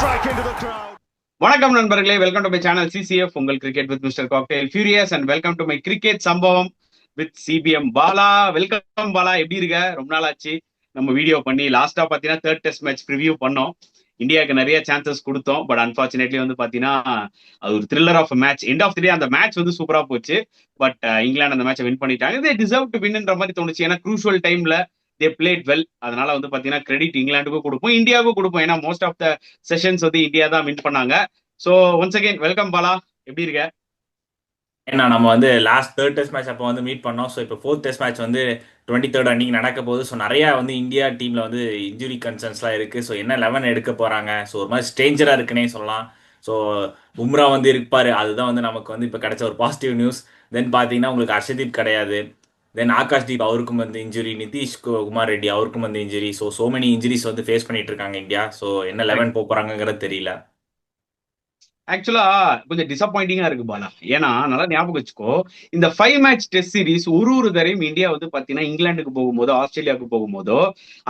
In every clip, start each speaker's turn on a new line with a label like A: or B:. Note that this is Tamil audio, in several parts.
A: strike into the crowd.
B: வணக்கம் நண்பர்களே, welcome to my channel CCF உங்கள் cricket with mister cocktail furious and welcome to my cricket சம்பவம் with CPM Bala. Welcome Bala, எப்படி இருக்க? ரொம்ப நாள் ஆச்சு நம்ம வீடியோ பண்ணி. லாஸ்டா பாத்தீங்கன்னா தேர்ட் டெஸ்ட் மேட்ச் ப்ரிவியூ பண்ணோம். இந்தியாவுக்கு நிறைய சான்சஸ் கொடுத்தோம், பட் அன்பார்ச்சுனேட்லி வந்து பாத்தீங்கன்னா அது ஒரு thriller of match. End of the day அந்த மேட்ச் வந்து சூப்பரா போச்சு, பட் இங்கிலாந்து அந்த மேட்சை வின் பண்ணிட்டாங்க. தே டிசர்வ் டு வின்ன்ற மாதிரி தோணுச்சு. ஏன்னா க்ரூஷுவல் டைம்ல தே பிளேட் வெல். அதனால வந்து பாத்தீங்கன்னா கிரெடிட் இங்கிலாந்துக்கும் கொடுப்போம், இந்தியாவுக்கும் கொடுப்போம். ஏன்னா மோஸ்ட் ஆஃப் த செஷன்ஸ் வந்து இந்தியா தான் வின் பண்ணாங்க. So once again welcome Bala, எப்படி இருக்க?
C: ஏன்னா நம்ம வந்து லாஸ்ட் தேர்ட் டெஸ்ட் மேட்ச் அப்போ வந்து மீட் பண்ணோம். ஸோ இப்போ ஃபோர்த் டெஸ்ட் மேட்ச் வந்து 23rd அன்னைக்கு நடக்க போகுது. ஸோ நிறையா வந்து இந்தியா டீமில் வந்து இன்ஜுரி கன்சர்ன்ஸ்லாம் இருக்குது. ஸோ என்ன 11 எடுக்க போகிறாங்க, ஸோ ஒரு மாதிரி ஸ்ட்ரேஞ்சராக இருக்குன்னே சொல்லலாம். ஸோ பும்ரா வந்து இருப்பார், அதுதான் வந்து நமக்கு வந்து இப்போ கிடைச்ச ஒரு பாசிட்டிவ் நியூஸ். தென் பார்த்தீங்கன்னா உங்களுக்கு ஹர்ஷதீப் கிடையாது. தென் ஆகாஷ்தீப் அவருக்கும் வந்து இன்ஜுரி, நிதிஷ் குமார் ரெட்டி அவருக்கும் வந்து இன்ஜுரி. ஸோ மெனி இன்ஜுரிஸ் வந்து ஃபேஸ் பண்ணிட்டு இருக்காங்க இந்தியா. ஸோ என்ன 11 போகிறாங்கிறது தெரியல.
B: ஆக்சுவலா கொஞ்சம் டிசப்பாயிண்டிங்கா இருக்கு பாலா. ஏன்னா நல்லா ஞாபகம் வச்சுக்கோ, இந்த 5 மேட்ச் டெஸ்ட் சீரிஸ் ஒரு தரையும் இந்தியா வந்து பாத்தீங்கன்னா இங்கிலாந்துக்கு போகும்போதோ ஆஸ்திரேலியாவுக்கு போகும்போதோ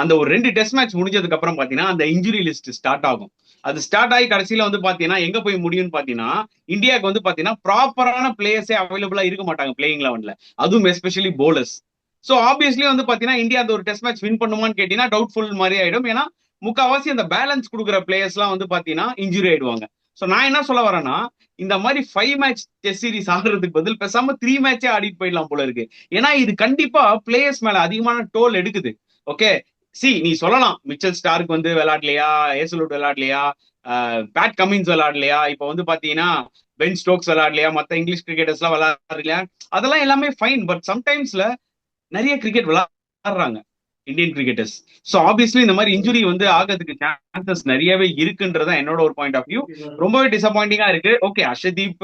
B: அந்த ஒரு 2 டெஸ்ட் மேட்ச் முடிஞ்சதுக்கு அப்புறம் பாத்தீங்கன்னா அந்த இன்ஜுரி லிஸ்ட் ஸ்டார்ட் ஆகும். அது ஸ்டார்ட் ஆகி கடைசியில வந்து பாத்தீங்கன்னா எங்க போய் முடியும்னு பாத்தீங்கன்னா இந்தியாவுக்கு வந்து பாத்தீங்கன்னா ப்ராப்பரான பிளேயர்ஸே அவைலபிளா இருக்க மாட்டாங்க பிளேயிங் லெவன்ல, அதுவும் எஸ்பெஷலி போலர்ஸ். சோ ஆப்வியஸ்லி வந்து பாத்தீங்கன்னா இந்தியா அந்த ஒரு டெஸ்ட் மேட்ச் வின் பண்ணுமான்னு கேட்டீங்கன்னா டவுட்ஃபுல் மாதிரி ஆயிடும். ஏன்னா முக்காவாசி அந்த பேலன்ஸ் கொடுக்குற பிளேயர்ஸ் எல்லாம் வந்து பாத்தீங்கன்னா இன்ஜுரி ஆயிடுவாங்க. சோ நான் என்ன சொல்ல வரேன்னா, இந்த மாதிரி 5 மேட்ச் டெஸ்ட் சீரிஸ் ஆடுறதுக்கு பதில் பேசாம 3 மேட்சே ஆடிட்டு போயிடலாம் போல இருக்கு. ஏன்னா இது கண்டிப்பா பிளேயர்ஸ் மேல அதிகமான டோல் எடுக்குது. ஓகே, நீ சொல்லலாம் மிச்சல் ஸ்டார்க் வந்து விளையாடலையா, ஏசலூட் விளையாடலையா, பேட் கமின்ஸ் விளையாடலையா, இப்ப வந்து பாத்தீங்கன்னா பென் ஸ்டோக்ஸ் விளையாடலையா, மத்த இங்கிலீஷ் கிரிக்கெட்டர்ஸ் எல்லாம் விளையாடலையா, அதெல்லாம் எல்லாமே ஃபைன். பட் சம்டைம்ஸ்ல நிறைய கிரிக்கெட் விளையாடுறாங்க இந்தியன் கிரிக்கெட்டர்ஸ். சோ ஆப்வியஸ்லி இந்த மாதிரி இன்ஜுரி வந்து ஆகிறதுக்கு சான்சஸ் நிறையவே இருக்குன்றதா என்னோட ஒரு பாயிண்ட் ஆஃப் வியூ. ரொம்பவே டிசப்பாயிண்டிங்கா இருக்கு. ஓகே, ஹர்ஷதீப்,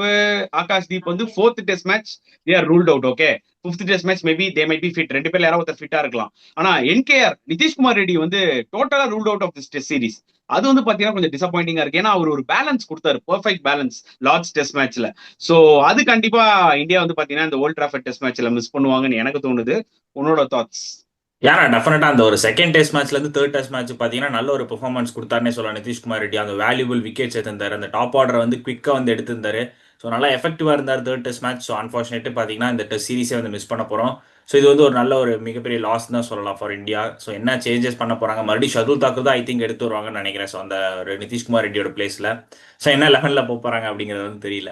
B: ஆகாஷ்தீப் வந்து 4th test match they are ruled out. Okay, 5th test match maybe they might be fit. 2 பேர் யாராவது ஒருத்தர் ஃபிட்டா இருக்கலாம். ஆனா என்கேஆர் நிதிஷ்குமார் ரெட்டி வந்து டோட்டலா ruled out of this test series. அது வந்து பாத்தீங்கன்னா கொஞ்சம் டிசப்பாயிண்டிங்கா இருக்கு. ஏன்னா அவர் ஒரு பேலன்ஸ் கொடுத்தாரு, பெர்ஃபெக்ட் பேலன்ஸ் லார்ட்ஸ் டெஸ்ட் மேட்ச்ல. சோ அது கண்டிப்பா இந்தியா வந்து பாத்தீங்கன்னா இந்த ஓல்ட் டிராஃபர்ட் டெஸ்ட் மேட்ச்ல மிஸ் பண்ணுவாங்கன்னு எனக்கு தோணுது. உன்னோட தாட்ஸ்?
C: ஏன்னா டெஃபினட்டா அந்த ஒரு செகண்ட் டெஸ்ட் மேட்ச்ல இருந்து தேர்ட் டெஸ்ட் மேட்ச் பாத்தீங்கன்னா நல்ல ஒரு பெர்ஃபார்மன்ஸ் கொடுத்தாருன்னே சொல்லலாம். நிதிஷ்குமார் ரெட்டி அந்த வேல்யூபிள் விக்கெட்ஸ் எடுத்திருந்தாரு, அந்த டாப் ஆர்டர் வந்து குவிக்கா வந்து எடுத்திருந்தாரு. ஸோ நல்லா எஃபெக்டிவா இருந்தார் third test match. So unfortunate பாத்தீங்கன்னா இந்த டெஸ்ட் சீரிஸே வந்து மிஸ் பண்ண போறோம். ஸோ இது வந்து ஒரு நல்ல ஒரு மிகப்பெரிய லாஸ் தான் சொல்லலாம் ஃபார் இந்தியா. ஸோ என்ன சேஞ்சஸ் பண்ண போறாங்க, மறுபடியும் ஷர்துல் தாக்கூர் தான் ஐ திங்க் எடுத்து வருவாங்கன்னு நினைக்கிறேன். ஸோ அந்த நிதிஷ்குமார் ரெட்டியோட பிளேஸ்ல ஸோ என்ன லெவல்ல போறாங்க அப்படிங்கிறது வந்து தெரியல.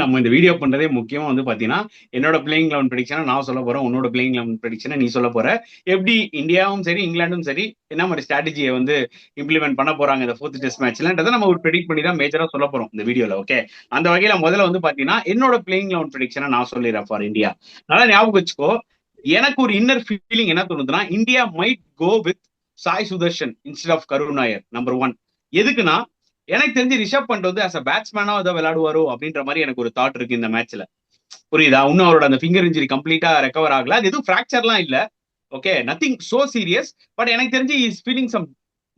B: நம்ம இந்த வீடியோ பண்றதே முக்கியமா வந்து பாத்தீங்கன்னா என்னோட பிளேயிங் 11 ப்ரெடிக்ஷனை நான் சொல்ல போறேன், உன்னோட பிளேயிங் 11 ப்ரெடிக்ஷனை நீ சொல்ல போற. எப்படி இந்தியாவும் சரி இங்கிலாண்டும் சரி என்ன மாதிரி ஸ்ட்ராட்டஜியை வந்து இம்ப்ளிமெண்ட் பண்ண போறாங்க இந்த 4th டெஸ்ட் மேட்ச்லன்றதை நம்ம ஒரு ப்ரெடிக்ட் பண்ணி தான் மேஜரா சொல்ல போறோம் இந்த வீடியோல. ஓகே, அந்த வகையில முதல்ல வந்து பாத்தீங்கன்னா என்னோட பிளேயிங் 11 ப்ரெடிக்ஷனை நான் சொல்லிடுறேன் ஃபார் இந்தியா. நல்லா ஞாபகம் வச்சுக்கோ, எனக்கு ஒரு இன்னர் ஃபீலிங் என்ன தோணுதுன்னா India might go with Sai Sudharsan instead of Karun Nair. Number 1 எதுக்குன்னா எனக்கு தெரிஞ்சு ரிஷப் பண்ட் வந்து அஸ் அ பேட்ஸ்மேனா ஏதோ விளையாடுவாரோ அப்படின்ற மாதிரி எனக்கு ஒரு தாட் இருக்கு இந்த மேட்ச்ல. புரியுதா? இன்னும் அவரோட அந்த ஃபிங்கர் இன்ஜுரி கம்ப்ளீட்டா ரெக்கவர் ஆகல. அது எதுவும் ஃபிராக்சர்லாம் இல்ல. Okay, nothing so serious. But எனக்கு தெரிஞ்சு is feeling some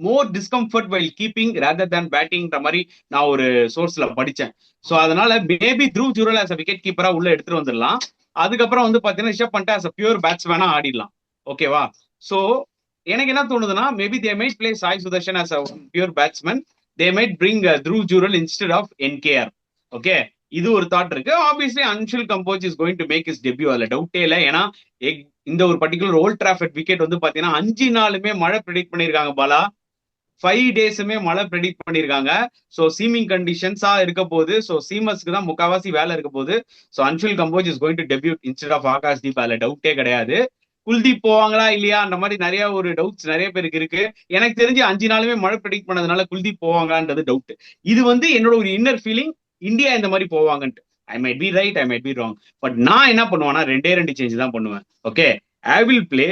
B: more discomfort while keeping rather than பேட்டிங்ன்ற மாதிரி நான் ஒரு சோர்ஸ்ல படிச்சேன். சோ அதனால maybe Dhruv Jurel as a wicket கீப்பரா உள்ள எடுத்துட்டு வந்துடலாம். அதுக்கப்புறம் வந்து பாத்தீங்கன்னா Rishabh Pant as a pure பேட்ஸ்மேனா ஆடிடலாம். ஓகேவா? சோ எனக்கு என்ன தோணுதுன்னா maybe they might play Sai Sudharsan as a pure batsman. They might bring Dhruv Jural instead of NKR. Okay, இது ஒரு தாட் இருக்கு. Obviously Anshul Kamboj is going to make his debut, அதுல டவுட்டே இல்லை. ஏன்னா இந்த ஒரு பர்டிகுலர் ஓல்ட் டிராஃபர்ட் விக்கெட் வந்து பாத்தீங்கன்னா 5 நாளுமே மழை ப்ரெடிக்ட் பண்ணிருக்காங்க பாலா. 5 டேஸுமே மழை ப்ரெடிக்ட் பண்ணிருக்காங்க. சோ சீமிங் கண்டிஷன்ஸா இருக்க போது. சோ சீமஸ்க்கு தான் முக்காவாசி வேலை இருக்க போது. So Anshul Kamboj is going to debut instead of Akashdeep, அதுல டவுட்டே கிடையாது. குல்தீப் போவாங்களா இல்லையா அந்த மாதிரி நிறைய ஒரு டவுட்ஸ் நிறைய பேருக்கு இருக்கு. எனக்கு தெரிஞ்சு 5 நாளுமே மழை ப்ரெடிக்ட் பண்ணதுனால குல்தீப் போவாங்கன்றது டவுட். இது வந்து என்னோட ஒரு இன்னர் ஃபீலிங், இந்தியா இந்த மாதிரி போவாங்கன்ட்டு. I might be right, I might be wrong. But நான் என்ன பண்ணுவேன்னா 2 சேஞ்ச் தான் பண்ணுவேன். Okay, I will play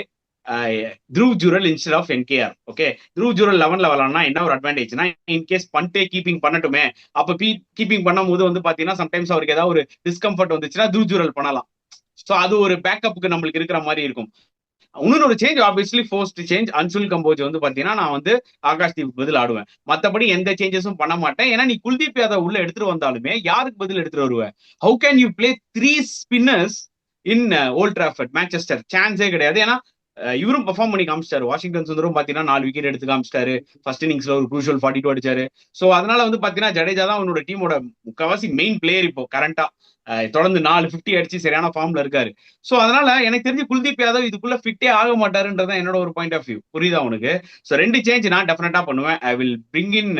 B: Dhruv Jurel instead of NKR. Okay, Dhruv Jurel 11ல விளாட்னா என்ன ஒரு அட்வான்டேஜ்னா இன்கேஸ் பண்டே கீப்பிங் பண்ணட்டுமே, அப்ப கீப்பிங் பண்ணும் போது வந்து பாத்தீங்கன்னா சம்டைம்ஸ் அவருக்கு ஏதாவது ஒரு டிஸ்கம்ஃபர்ட் வந்துச்சுன்னா த்ரூவ் ஜுரல் பண்ணலாம். சோ அது ஒரு பேக்கப்புக்கு நம்மளுக்கு இருக்கிற மாதிரி இருக்கும். இன்னொரு ஒரு change obviously forced change Anshul Kamboj வந்து பாத்தீங்கன்னா நான் வந்து ஆகாஷ்தீப் பதில் ஆடுவேன். மத்தபடி எந்த சேஞ்சஸும் பண்ண மாட்டேன். ஏன்னா நீ குல்தீப் யாதவ் உள்ள எடுத்துட்டு வந்தாலுமே யாருக்கு பதில் எடுத்துட்டு வருவேன்? How can you play 3 spinners in Old Trafford Manchester? சான்ஸே கிடையாது. ஏன்னா இவரும் பெர்ஃபார்ம் பண்ணி காமிச்சிட்டாரு. வாஷிங்டன் சுந்தரும் பாத்தீங்கன்னா 4 விக்கெட் எடுத்து காமிச்சிட்டாரு. ஃபர்ஸ்ட் இன்னிங்ஸ்ல ஒரு குரூஷியல் 42 அடிச்சாரு. சோ அதனால வந்து பாத்தீங்கன்னா ஜடேஜா தான் அவனோட டீமோட முக்காவாசி மெயின் பிளேயர் இப்போ கரண்டா. தொடர்ந்து 450 அடிச்சு சரியான ஃபார்ம்ல இருக்காரு. சோ அதனால எனக்கு தெரிஞ்சு குல்தீப் யாதவ் இதுக்குள்ள ஃபிட்டே ஆக மாட்டாருன்றதான் என்னோட ஒரு பாயிண்ட் ஆஃப் வியூ. புரியுதா உனக்கு? சோ 2 சேஞ்ச் நான் டெஃபினட்டா பண்ணுவேன். I will bring in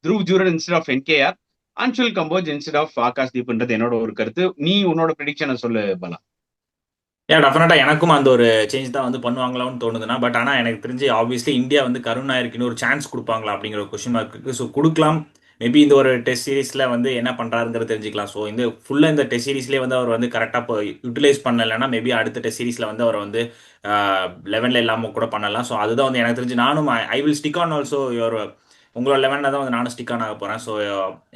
B: Dhruv Jurel instead of NKR, Anshul Kamboj instead of Akash தீப்ன்றது என்னோட ஒரு கருத்து. நீ உன்னோட ப்ரெடிக்ஷனை சொல்லு பலா.
C: டெஃபினட்டா எனக்கும் அந்த ஒரு சேஞ்ச் தான் வந்து பண்ணுவாங்களான்னு தோணுதுன்னா. பட் ஆனால் எனக்கு தெரிஞ்சு ஆப்வியஸ்லி இந்தியா வந்து கருண் நாயருக்கு ஒரு சான்ஸ் கொடுப்பாங்களா அப்படிங்கிற ஒரு கொஸ்டின் மார்க் இருக்கு. ஸோ கொடுக்கலாம். மேபி இந்த ஒரு டெஸ்ட் சீரீஸ்ல வந்து என்ன பண்றாருங்கிறது தெரிஞ்சுக்கலாம். ஸோ இந்த ஃபுல்லா இந்த டெஸ்ட் சீரீஸ்லேயே வந்து அவர் வந்து கரெக்டாக யூட்டிலைஸ் பண்ணலைன்னா மேபி அடுத்த டெஸ்ட் சீரீஸ்ல வந்து அவர் வந்து 11ல இல்லாமல் கூட பண்ணலாம். ஸோ அதுதான் வந்து எனக்கு தெரிஞ்சு நானும் I will stick on also your உங்களோட 11ல தான் வந்து நானும் ஸ்டிக் ஆன் ஆக போறேன். ஸோ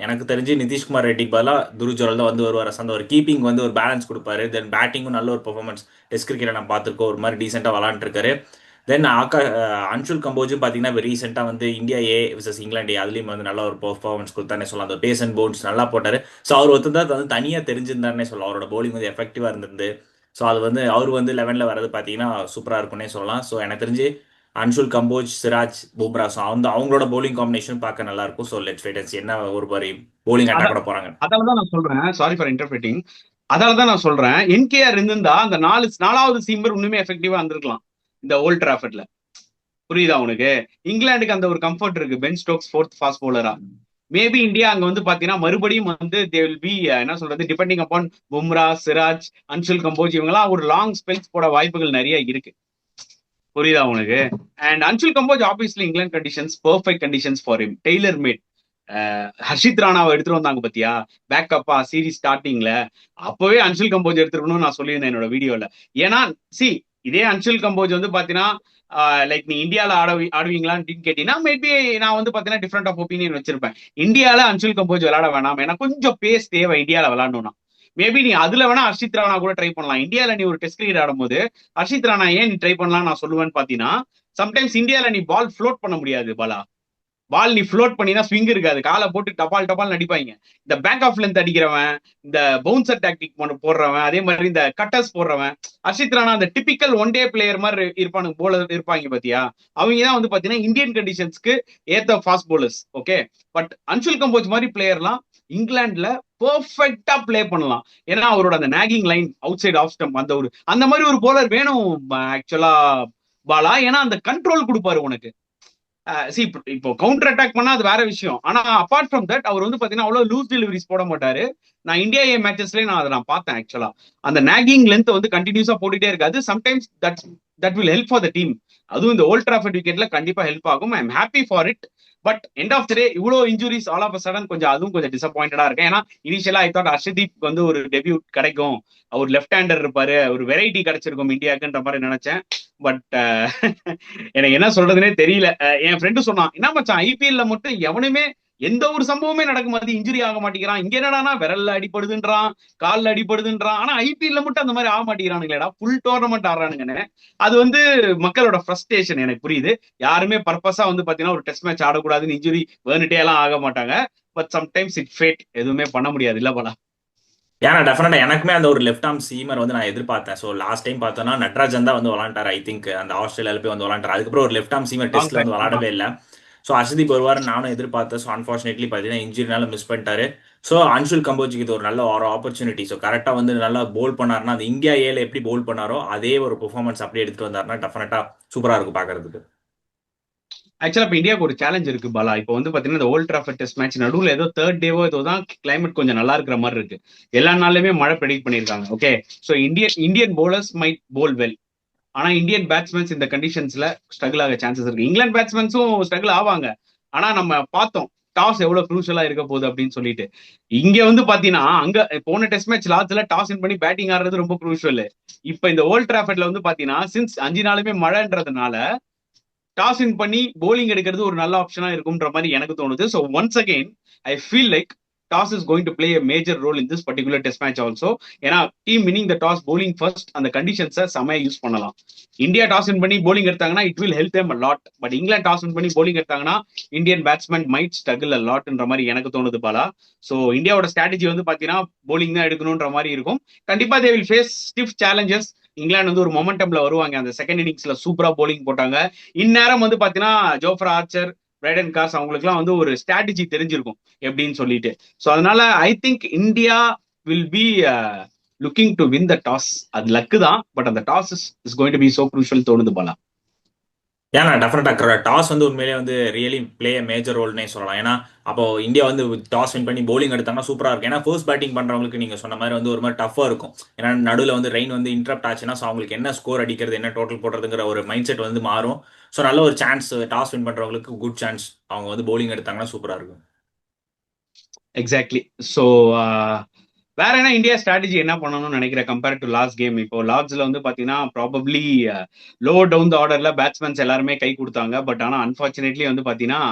C: எனக்கு தெரிஞ்சு நிதிஷ்குமார் ரெட்டிக்கு பதிலாக துருவ் ஜுரல் தான் வந்து வருவார். அந்த ஒரு கீப்பிங் வந்து ஒரு பேலன்ஸ் கொடுப்பாரு. தென் பேட்டிங்கும் நல்ல ஒரு பெர்ஃபார்மன்ஸ் டெஸ்ட் கிரிக்கெட்டை நம்ம பார்த்துருக்கோம். ஒரு மாதிரி டீசெண்டாக விளாண்டுருக்காரு. தென் அன்சுல் கம்போஜும் பார்த்தீங்கன்னா இப்போ ரீசெண்டாக வந்து இந்தியா ஏ விசஸ் இங்கிலாந்து அதுலேயும் வந்து நல்ல ஒரு பெர்ஃபார்மன்ஸ் கொடுத்தானே சொல்லலாம். அந்த பேஸ் அண்ட் பவுன்ஸ் நல்லா போட்டார். ஸோ அவர் ஒருத்தர் வந்து தனியாக தெரிஞ்சிருந்தாருன்னே சொல்லலாம். அவரோட பவுலிங் வந்து எஃபெக்டிவாக இருந்திருந்து. ஸோ அது வந்து அவர் வந்து 11ல வர்றது பார்த்தீங்கன்னா சூப்பராக இருக்கும்னே சொல்லலாம். ஸோ எனக்கு தெரிஞ்சு அன்சுல் கம்போஜ், சிராஜ், பும்ரா, ஸோ அவங்களோட பவுலிங் காம்பினேஷன் பார்க்க நல்லா இருக்கும். ஸோ லெட்ஸ் வெயிட் அண்ட் சீ என்ன ஒரு மாதிரி பவுலிங் அட்டாக் கூட போறாங்க.
B: அதால தான் நான் சொல்றேன், சாரி ஃபார் இன்டர்பிரேட்டிங், அதால தான் நான் சொல்றேன் என்கேஆர் இருந்திருந்தா அந்த நாலாவது சீமர் இன்னுமே எஃபெக்டிவா இருந்திருக்கலாம் இந்த ஓல்ட் டிராஃபர்ட்ல. புரியுதா உனக்கு? இங்கிலாந்துக்கு அந்த ஒரு கம்ஃபர்ட் இருக்கு, பென் ஸ்டோக்ஸ் ஃபோர்த் ஃபாஸ்ட் பவுலரா. மேபி இந்தியா அங்க வந்து பாத்தீங்கன்னா மறுபடியும் வந்து தே வில் பி என்ன சொல்றது, டிபெண்டிங் அப்பான் பும்ரா, சிராஜ், அன்சுல் கம்போஜ் இவங்கலாம் ஒரு லாங் ஸ்பெல்ஸ் போட வாய்ப்புகள் நிறைய இருக்கு. புரியுதா உனக்கு? And Anshul Kamboj obviously England conditions perfect conditions for him, tailor made. Harshit ராணாவை எடுத்துட்டு வந்தாங்க பாத்தியா பேக்கப்பா சீரீஸ் ஸ்டார்டிங்ல. அப்பவே அன்சுல் கம்போஜ் எடுத்துருக்கணும்னு நான் சொல்லியிருந்தேன் என்னோட வீடியோல. ஏன்னா சி இதே அன்சுல் கம்போஜ் வந்து பாத்தீங்கன்னா லைக் நீ இந்தியால ஆடுவீங்களான்னு கேட்டீங்கன்னா மேபி நான் வந்து பாத்தீங்கன்னா டிஃப்ரெண்ட் ஆஃப் ஒப்பீனியன் வச்சிருப்பேன். இந்தியால அன்சுல் கம்போஜ் விளையாட வேணாம், ஏன்னா கொஞ்சம் பேஸ் தேவை இந்தியால விளையாடணும்னா. மேபி நீ அதுல வேணா ஹர்ஷித் ராணா கூட ட்ரை பண்ணலாம். இந்தியால நீ ஒரு டெஸ்ட் கிரிக்கெட் ஆடும்போது ஹர்ஷித் ராணா ஏன் நீ ட்ரை பண்ணலாம் நான் சொல்லுவேன்னு பாத்தீங்கன்னா, சம்டைம்ஸ் இந்தியால நீ பால் ஃப்ளோட் பண்ண முடியாது பாலா. பால் நீ ஃப்ளோட் பண்ணினா ஸ்விங் இருக்காது, காலை போட்டு டபால் டபால் அடிப்பாங்க. இந்த பேக் ஆஃப் லென்த் அடிக்கிறவன், இந்த பவுன்சர் டாக்டிக் போடுறவன், அதே மாதிரி இந்த கட்டர்ஸ் போடுறவன், ஹர்ஷித் ராணா அந்த டிபிக்கல் ஒன் டே பிளேயர் மாதிரி இருப்பானுங்க, போலர் இருப்பாங்க பாத்தியா. அவங்க தான் வந்து பாத்தீங்கன்னா இந்தியன் கண்டிஷன்ஸ்க்கு ஏத்த fast bowlers. Okay, but Anshul Kamboj மாதிரி பிளேயர்லாம் இங்கிலாந்துல பெர்ஃபெக்டா பிளே பண்ணலாம். ஏன்னா அவரோட அந்த nagging line outside off stump அந்த மாதிரி ஒரு போலர் வேணும் ஆக்சுவலா பாலா. ஏன்னா அந்த கண்ட்ரோல் கொடுப்பாரு உனக்கு. இப்போ கவுண்டர் அட்டாக் பண்ணா அது வேற விஷயம். ஆனா அபார்ட் ஃப்ரம் தட் அவர் வந்து பாத்தீங்கன்னா அவ்வளவு லூஸ் டெலிவரிஸ் போட மாட்டாரு. நான் இந்தியா ஏ மேட்சஸ்லயே நான் பார்த்தேன் ஆக்சுவலா. அந்த நாகிங் லென்த் வந்து கண்டினியூஸா போட்டுட்டே இருக்காது. Sometimes that will help for the team. அதுவும் இந்த ஓல்ட் டிராஃபர்ட் விக்கெட்ல கண்டிப்பா ஹெல்ப் ஆகும். I am happy for it. But end of the day இவ்வளவு இன்ஜுரிஸ் ஆல் ஆஃப் சடன் அதுவும் கொஞ்சம் டிசப்பாயிண்டடா இருக்கேன். ஏன்னா இனிஷியலா ஐ தாட் ஹர்ஷதீப் வந்து ஒரு டெபியூட் கிடைக்கும், அவர் லெஃப்ட் ஹேண்டர் இருப்பாரு, ஒரு வெரைட்டி கிடைச்சிருக்கும் இந்தியாவுக்குன்ற மாதிரி நினைச்சேன். பட் எனக்கு என்ன சொல்றதுன்னே தெரியல. என் ஃப்ரெண்டு சொன்னான், என்ன மச்சான் ஐபிஎல்ல மட்டும் எவனுமே எந்த ஒரு சம்பவமே நடக்கும் போது இன்ஜுரி ஆக மாட்டேங்கிறான், இங்க என்னடானா விரல்ல அடிப்படுதுன்றான், கால்ல அடிப்படுதுன்றான், ஆனா ஐபிஎல்ல மட்டும் அந்த மாதிரி ஆக மாட்டேங்கிறானுங்களேடா, ஃபுல் டோர்னமெண்ட் ஆடுறானுங்கன்னு. அது வந்து மக்களோட ஃப்ரஸ்ட்ரேஷன் எனக்கு புரியுது. யாருமே பர்பஸா வந்து பாத்தீங்கன்னா ஒரு டெஸ்ட் மேட்ச் ஆடக்கூடாதுன்னு இன்ஜுரி வேணுட்டே எல்லாம் ஆக மாட்டாங்க. பட் சம்டைம்ஸ் இட் ஃபேட், எதுவுமே பண்ண முடியாது இல்ல போல.
C: ஏன்னா டெஃபினட்டா எனக்குமே அந்த ஒரு லெஃப்ட் ஆர்ம் சீமர் வந்து நான் எதிர்பார்த்தேன். ஸோ லாஸ்ட் டைம் பார்த்தோன்னா நட்ராஜன் தான் வந்து விளாண்டார். ஐ திங்க் அந்த ஆஸ்திரேலியாவில் போய் வந்து விளாண்டார். அதுக்கப்புறம் ஒரு லெஃப்ட் ஆர்ம் சீமர்
B: லாங்
C: டெஸ்ட்ல
B: டைம்.
C: வந்து விளாடவே இல்லை. ஸோ ஹர்ஷதீப் வருவார் நானும் எதிர்பார்த்தேன். ஸோ அன்ஃபார்ச்சுனேட்லி பார்த்தீங்கன்னா இன்ஜுரினால மிஸ் பண்ணிட்டாரு. ஸோ அன்சுல் கம்போஜுக்கு இது ஒரு நல்ல ஒரு ஆப்பர்ச்சுனிட்டி. ஸோ கரெக்டாக வந்து நல்லா போல் பண்ணாருன்னா அந்த இந்தியா ஏல எப்படி போல் பண்ணாரோ அதே ஒரு பெர்ஃபார்மன்ஸ் அப்படியே எடுத்துட்டு வந்தாருன்னா டெஃபினட்டா சூப்பராக இருக்கும் பார்க்கறதுக்கு.
B: ஆக்சுவலா இப்ப இந்தியாவுக்கு ஒரு சேலஞ்ச் இருக்கு பாலா. இப்போ வந்து பாத்தீங்கன்னா இந்த ஓல்ட் டிராஃபர்ட் டெஸ்ட் மேட்ச் நடுவில் ஏதோ தேர்ட் டேவோ ஏதோ தான் கிளைமேட் கொஞ்சம் நல்லா இருக்கிற மாதிரி இருக்கு. எல்லா நாளுமே மழை ப்ரெடிக்ட் பண்ணியிருக்காங்க. Okay, so Indian bowlers might bowl well. ஆனா இந்தியன் பேட்ஸ்மேன்ஸ் இந்த கண்டிஷன்ஸ்ல ஸ்ட்ரகிள் ஆக சான்சஸ் இருக்கு. இங்கிலாந்து பேட்ஸ்மேன்ஸும் ஸ்ட்ரகிள் ஆவாங்க. ஆனா நம்ம பார்த்தோம் டாஸ் எவ்வளவு குரூஷலா இருக்க போகுது அப்படின்னு சொல்லிட்டு. இங்க வந்து பாத்தீங்கன்னா அங்க போன டெஸ்ட் மேட்ச் லாஸ்ட்ல டாஸ் வின் பண்ணி பேட்டிங் ஆடுறது ரொம்ப குரூஷல். இப்ப இந்த ஓல்ட் டிராஃபர்ட்ல வந்து பாத்தீங்கன்னா சின்ஸ் 5 நாளுமே மழைன்றதுனால டாஸ் வின் பண்ணி போலிங் எடுக்கிறது ஒரு நல்ல ஆப்ஷனா இருக்கும்ன்ற மாதிரி எனக்கு தோணுது. So once again I feel like toss is going to play a major role in this particular test match also. ஏன்னா team winning the toss bowling first அந்த கண்டிஷன்ஸை செமையா யூஸ் பண்ணலாம். இந்தியா டாஸ் வின் பண்ணி bowling எடுத்தாங்கன்னா it will help them a lot. But England toss win பண்ணி bowling எடுத்தாங்கன்னா Indian batsman might struggle a lotன்ற மாதிரி எனக்கு தோணுது பாலா. ஸோ இந்தியாவோட ஸ்ட்ராட்டஜி வந்து பாத்தீங்கன்னா bowling தான் எடுக்கணும்ன்ற மாதிரி இருக்கும். கண்டிப்பா they will face stiff challenges. England வந்து ஒரு மொமெண்டம்ல வருவாங்க. அந்த செகண்ட் இன்னிங்ஸ்ல சூப்பரா bowling போட்டாங்க. இந்நேரம் வந்து பாத்தீங்கன்னா ஜோஃப்ரா ஆர்ச்சர், பிரைடன் காஸ் அவங்களுக்குலாம் வந்து ஒரு ஸ்ட்ராட்டஜி தெரிஞ்சிருக்கும் எப்படின்னு சொல்லிட்டு. ஸோ அதனால I think India will be looking to win the toss. அது லக்கு தான், பட் அந்த toss is going to be so crucial தோணுது போல.
C: ஏன்னா டெஃபினட்டா டாஸ் வந்து உண்மையிலேயே வந்து ரியலி பிளே மேஜர் ரோல்னே சொல்லலாம். ஏன்னா அப்போ இந்தியா வந்து டாஸ் வின் பண்ணி bowling எடுத்தாங்கன்னா சூப்பரா இருக்கும். ஏன்னா ஃபர்ஸ்ட் பேட்டிங் பண்றவங்களுக்கு நீங்க சொன்ன மாதிரி வந்து ஒரு மாதிரி டஃபா இருக்கும். ஏன்னா நடுவில் வந்து ரெயின் வந்து இன்டரப்ட் ஆச்சுன்னா ஸோ அவங்களுக்கு என்ன ஸ்கோர் அடிக்கிறது, என்ன டோட்டல் போடுறதுங்கிற ஒரு மைண்ட் செட் வந்து மாறும். ஸோ நல்ல ஒரு சான்ஸ் டாஸ் வின் பண்றவங்களுக்கு குட் சான்ஸ் அவங்க வந்து bowling எடுத்தாங்கன்னா சூப்பரா இருக்கும்.
B: எக்ஸாக்ட்லி. ஸோ வேற என்ன இந்தியா ஸ்ட்ராட்டஜி என்ன பண்ணணும்னு நினைக்கிற கம்பேர் டு லாஸ்ட் கேம்? இப்போ லார்ட்ஸ்ல வந்து பாத்தீங்கன்னா ப்ராபப்ளி லோ டவுன் த ஆர்டர்ல பேட்ஸ்மேன்ஸ் எல்லாருமே கை கொடுத்தாங்க. பட் ஆனா அன்பார்ச்சுனேட்லி வந்து பாத்தீங்கன்னா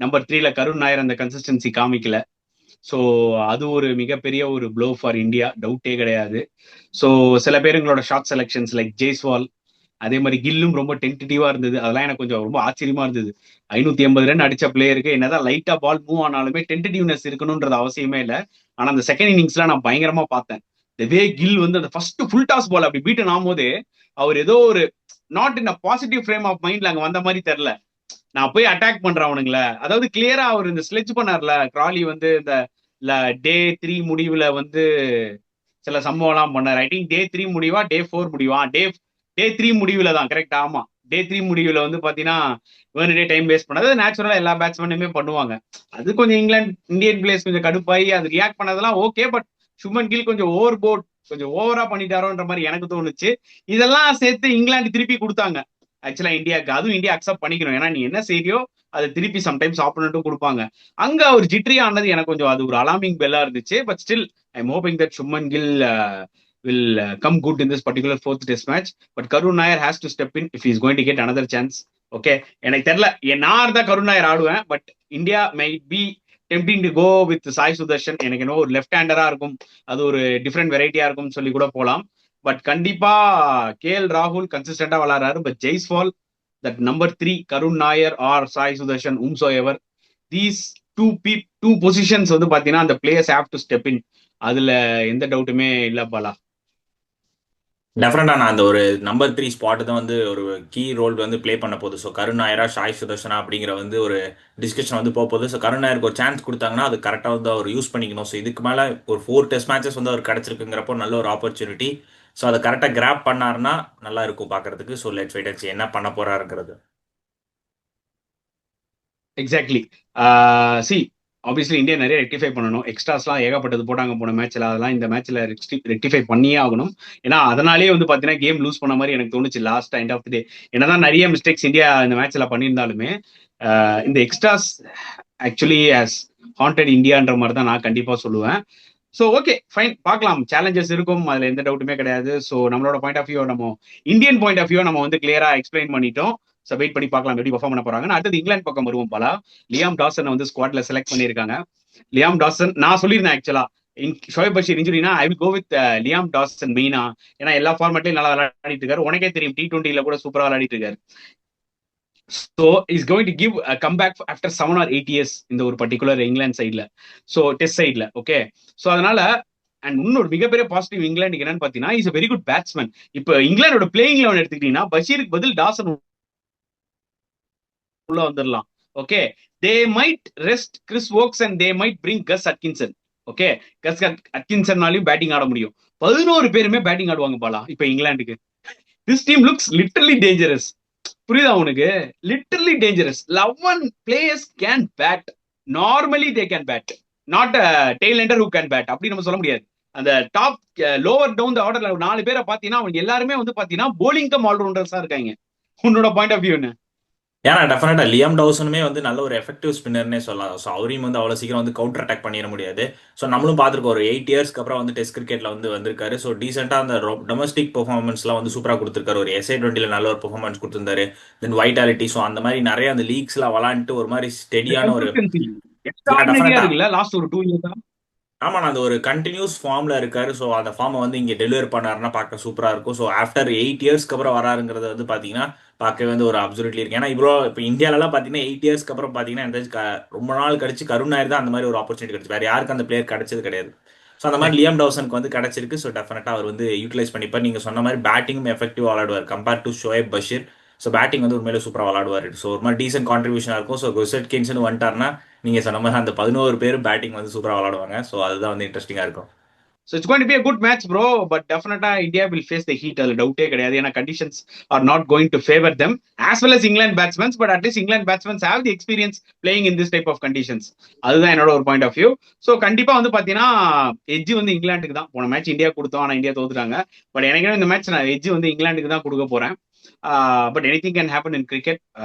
B: நம்பர் 3ல கருண் நாயர் அந்த கன்சிஸ்டன்சி காமிக்கல. ஸோ அது ஒரு மிகப்பெரிய ஒரு ப்ளோ ஃபார் இந்தியா, டவுட்டே கிடையாது. ஸோ சில பேருங்களோட ஷார்ட் செலெக்ஷன்ஸ் லைக் ஜெய்ஸ்வால், அதே மாதிரி கில்லும் ரொம்ப டென்டேட்டிவா இருந்தது. அதெல்லாம் எனக்கு கொஞ்சம் ரொம்ப ஆச்சரியமா இருந்தது. 580 ரன் அடிச்ச பிளேயருக்கு என்னதான் லைட்டா பால் மூவ் ஆனாலுமே டென்டேட்டிவ்னஸ் இருக்கணும்ன்றது அவசியமே இல்லை. ஆனா அந்த செகண்ட் இன்னிங்ஸ்ல நான் பயங்கரமா பார்த்தேன். வே கில் வந்து அந்த ஃபர்ஸ்ட் ஃபுல் டாஸ் பால் அப்படி பீட்டு ஆகும்போது அவர் ஏதோ ஒரு not in a positive frame of மைண்ட்ல அங்க வந்த மாதிரி தெரியல. நான் போய் அட்டாக் பண்றேன் அவனுங்கள, அதாவது கிளியரா அவர் இந்த ஸ்லெட்ச் பண்ணார்ல கிராலி வந்து இந்த டே 3 முடிவுல வந்து சில சம்பவம் எல்லாம் பண்ணார். ஐ திங்க் டே 3 முடிவா டே 4 முடிவா டே 3 முடிவுல தான் கரெக்ட். ஆமா, டே 3 முடிவுல வந்து பாத்தீங்கன்னா வேணுடே டைம் வேஸ்ட் பண்ணாது. நேச்சுரலா எல்லா பேட்ஸ்மேனுமே பண்ணுவாங்க. அது கொஞ்சம் இந்தியன் பிளேயர்ஸ் கொஞ்சம் கடுப்பாயி அது ரியாக்ட் பண்ணதெல்லாம் ஓகே. பட் சுமன் கில் கொஞ்சம் ஓவர் போர்ட், கொஞ்சம் ஓவரா பண்ணிட்டாரோன்ற மாதிரி எனக்கு தோணுச்சு. இதெல்லாம் சேர்த்து இங்கிலாந்து திருப்பி கொடுத்தாங்க ஆக்சுவலா இந்தியாவுக்கு. அதுவும் இந்தியா அக்செப்ட் பண்ணிக்கணும். ஏன்னா நீ என்ன செய்யறியோ அதை திருப்பி சம்டைம்ஸ் ஆப்போனண்ட்டும் கொடுப்பாங்க. அங்க ஒரு ஜிட்ரி ஆனது எனக்கு கொஞ்சம் அது ஒரு அலார்மிங் பெல்லா இருந்துச்சு. But still I am hoping that Shubman Gill will come good in this particular fourth test match. But Karun Nair has to step in if he's going to get another chance. Okay, எனக்கு தெரியல, நான் இருந்தா கருண் நாயர் ஆடுவேன். But India might be tempting to go with Sai Sudharsan. எனக்கு என்ன ஒரு லெஃப்ட் ஹேண்டரா இருக்கும், அது ஒரு டிஃப்ரெண்ட் வெரைட்டியா இருக்கும் சொல்லி கூட போலாம். பட் கண்டிப்பா KL ராகுல் கன்சிஸ்டன்டா விளையாடுறாரு. But Jaiswal, that number 3 Karun Nair or Sai Sudharsan whomsoever, these two positions வந்து பாத்தீங்கன்னா அந்த players have to step in. அதுல எந்த டவுட்டுமே இல்ல பாலா.
C: டெஃபினட்டா நான் அந்த ஒரு நம்பர் 3 ஸ்பாட் தான் வந்து ஒரு கீ ரோல் வந்து ப்ளே பண்ண போகுது. ஸோ கருண் நாயரா சாய் சுதர்ஷனா அப்படிங்கிற வந்து ஒரு டிஸ்கஷன் வந்து போக போகுது. ஸோ கருண் நாயருக்கு ஒரு சான்ஸ் கொடுத்தாங்கன்னா அது கரெக்டாக வந்து அவர் யூஸ் பண்ணிக்கணும். ஸோ இதுக்கு மேலே ஒரு 4 டெஸ்ட் மேட்சஸ் வந்து அவர் கிடைச்சிருக்குங்கிறப்போ நல்ல ஒரு ஆப்பர்ச்சுனிட்டி. ஸோ அதை கரெக்டாக கிராப் பண்ணாருன்னா நல்லா இருக்கும் பார்க்கறதுக்கு. So let's wait and see என்ன பண்ண போறாருங்கிறது.
B: எக்ஸாக்ட்லி. சி ஆப்வியஸ்லி இந்தியா நிறைய ரெக்டிஃபை பண்ணணும். எக்ஸ்ட்ராஸ்லாம் ஏகப்பட்டது போட்டாங்க போன மேட்ச்ல. அதெல்லாம் இந்த மேட்ச்ல ரெக்டிஃபை பண்ணியே ஆகணும். ஏன்னா அதனாலேயே வந்து பாத்தீங்கன்னா கேம் லூஸ் பண்ண மாதிரி எனக்கு தோணுச்சு லாஸ்ட் எண்ட் ஆஃப் தி டே. என்னதான் நிறைய மிஸ்டேக்ஸ் இந்தியா இந்த மேட்ச்ல பண்ணியிருந்தாலுமே இந்த எக்ஸ்ட்ராஸ் ஆக்சுவலி ஹஸ் ஹாண்டட் இந்தியான்ற மாதிரி தான் நான் கண்டிப்பா சொல்லுவேன். ஸோ ஓகே ஃபைன், பார்க்கலாம். சேலஞ்சஸ் இருக்கும், அதுல எந்த டவுட்டுமே கிடையாது. ஸோ நம்மளோட பாயிண்ட் ஆஃப் வியூ, நம்ம இந்தியன் பாயிண்ட் ஆஃப் வியூ நம்ம வந்து கிளியரா எக்ஸ்பிளைன் பண்ணிட்டோம். ஸோ வெயிட் பண்ணி பார்க்கலாம் எப்படி பர்ஃபார்ம் பண்ண போறாங்க. அடுத்தது இங்கிலாந்து பக்கம் வருவோம் பாலா. லியாம் டாசன் வந்து ஸ்குவாட்ல செலக்ட் பண்ணியிருக்காங்க. லியாம் டாசன் நான் சொல்லியிருந்தேன் ஆக்சுவலா ஷோயப் பஷீர் இன்ஜுரினா I will go with Liam Dawson மெயினா. ஏன்னா எல்லா ஃபார்மேட்லயும் நல்லா விளையாடிட்டு இருக்காரு. உனக்கே தெரியும் T20 கூட சூப்பரா விளையாடிட்டு இருக்காரு. So is going to give comeback after 7 or 8 years இந்த ஒரு பர்டிகுலர் இங்கிலாந்து சைட்ல, ஸோ டெஸ்ட் சைட்ல. ஓகே, ஸோ அதனால அண்ட் இன்னொரு மிகப்பெரிய பாசிட்டிவ் இங்கிலாந்துக்கு என்னன்னு பாத்தீங்கன்னா is a very good batsman. இப்போ இங்கிலாந்தோட பிளேயிங் லெவன் எடுத்துக்கிட்டீங்கன்னா பஷீருக்கு பதில் டாசன் உள்ள வந்துடலாம். Okay, they might rest Chris Woakes and they might bring கஸ் அட்கின்சன். ஓகே, கஸ் அட்கின்சன்னாலையும் பேட்டிங் ஆட முடியும். 11 பேருமே பேட்டிங் ஆடுவாங்க பாலா இப்ப இங்கிலாந்துக்கு. This team looks literally dangerous. புரியுதா உனக்கு? Literally dangerous. 11 players can bat. Normally they can bat, not tail enter who can bat அப்படி நம்ம சொல்ல முடியாது. அந்த டாப் லோவர் டவுன் த ஆர்டர்ல 4 பேரை பாத்தீங்கன்னா அவங்க எல்லாருமே வந்து பாத்தீங்கன்னா போலிங் கம் ஆல்ரவுண்டர்ஸா இருக்காங்க. உன்னோட பாயிண்ட் ஆஃப் வியூ என்ன?
C: ஏன்னா டெஃபினட்டா லியாம் டவுசனுமே வந்து நல்ல ஒரு எஃபெக்டிவ் ஸ்பின்னர்னே சொல்லலாம். ஸோ அவரையும் வந்து அவ்வளோ சீக்கிரம் வந்து கவுண்டர் அட்டாக் பண்ணிட முடியாது. ஸோ நம்மளும் பார்த்துருக்கோம் ஒரு 8 இயர்ஸ்க்கு அப்புறம் வந்து டெஸ்ட் கிரிக்கெட்ல வந்து வந்திருக்காரு. ஸோ டீசெண்டாக அந்த டொமஸ்டிக் பெர்ஃபார்மன்ஸ்லாம் வந்து சூப்பராக கொடுத்துருக்காரு. ஒரு SA20 நல்ல ஒரு பெர்ஃபார்மன்ஸ் கொடுத்துருந்தாரு. தென் வைட்டாலிட்டி, ஸோ அந்த மாதிரி நிறைய அந்த லீக்ஸ்லாம் விளாண்டுட்டு ஒரு மாதிரி ஸ்டெடியான ஒரு
B: எக்ஸ்ட்ராடினரியா இருக்குல்ல லாஸ்ட் ஒரு 2 இயர்ஸா.
C: ஆமாண்ணா, அந்த ஒரு கண்டினியூஸ் ஃபார்ம்ல இருக்காரு. ஸோ அந்த ஃபார்மை வந்து இங்கே டெலிவர் பண்ணாருன்னா பார்க்க சூப்பரா இருக்கும். ஸோ ஆஃப்டர் 8 இயர்ஸ்க்கு அப்புறம் வராருங்கிறது வந்து பார்த்தீங்கன்னா பார்க்கவே வந்து ஒரு அப்சல்யூட்லி இருக்கு. ஏன்னா இவ்வளோ இப்போ இந்தியாவிலலாம் பார்த்தீங்கன்னா 8 இயர்ஸ்க்கு அப்புறம் பார்த்தீங்கன்னா ரொம்ப நாள் கழிச்சு கருண் நாயர் தான் அந்த மாதிரி ஒரு ஆப்பர்ச்சுனிட்டி கிடைச்சு. வேற யாருக்கு அந்த பிளேயர் கிடைச்சது கிடையாது. ஸோ அந்த மாதிரி
B: கரெக்ட்.
C: லியம் டவுசனுக்கு வந்து கிடைச்சிருக்கு. ஸோ டெஃபினட்டாக அவர் வந்து யூட்டிலைஸ் பண்ணிப்பார். நீங்கள் சொன்ன மாதிரி பேட்டிங்கும் எஃபெக்டிவ் விளாடுவார் compared to Shoaib Bashir. So batting வந்து உண்மையிலே சூப்பராக விளாடுவார். ஸோ ஒரு மாதிரி டீசென்ட் கான்ட்ரிபியூஷனாக இருக்கும். ஸோ குசெட் கிங்ஸ்னு வந்துட்டார்னா நீங்க சொன்ன மாதிரி அந்த 11 பேரும் பேட்டிங் வந்து சூப்பரா விளையாடுவாங்க. ஸோ அதுதான் வந்து இன்ட்ரெஸ்டிங்கா இருக்கும்.
B: So it's going to be a good match, bro. But definitely India will face the heat. அதுல டவுட்டே கிடையாது. ஏன்னா conditions are not going to favor them as well as England batsmen. But at least England batsmen have the experience playing in this type of conditions. அதுதான் என்னோட ஒரு பாயிண்ட் ஆஃப் வியூ. ஸோ கண்டிப்பா வந்து பாத்தீங்கன்னா எட்ஜ் வந்து இங்கிலாந்துக்கு தான். போன மேட்ச் இந்தியா கொடுத்தோம், ஆனா இந்தியா தோத்துட்டாங்க. பட் எனக்கு இந்த மேட்ச் நான் எட்ஜ் வந்து இங்கிலாந்துக்கு தான் கொடுக்க போறேன். But anything can happen in cricket.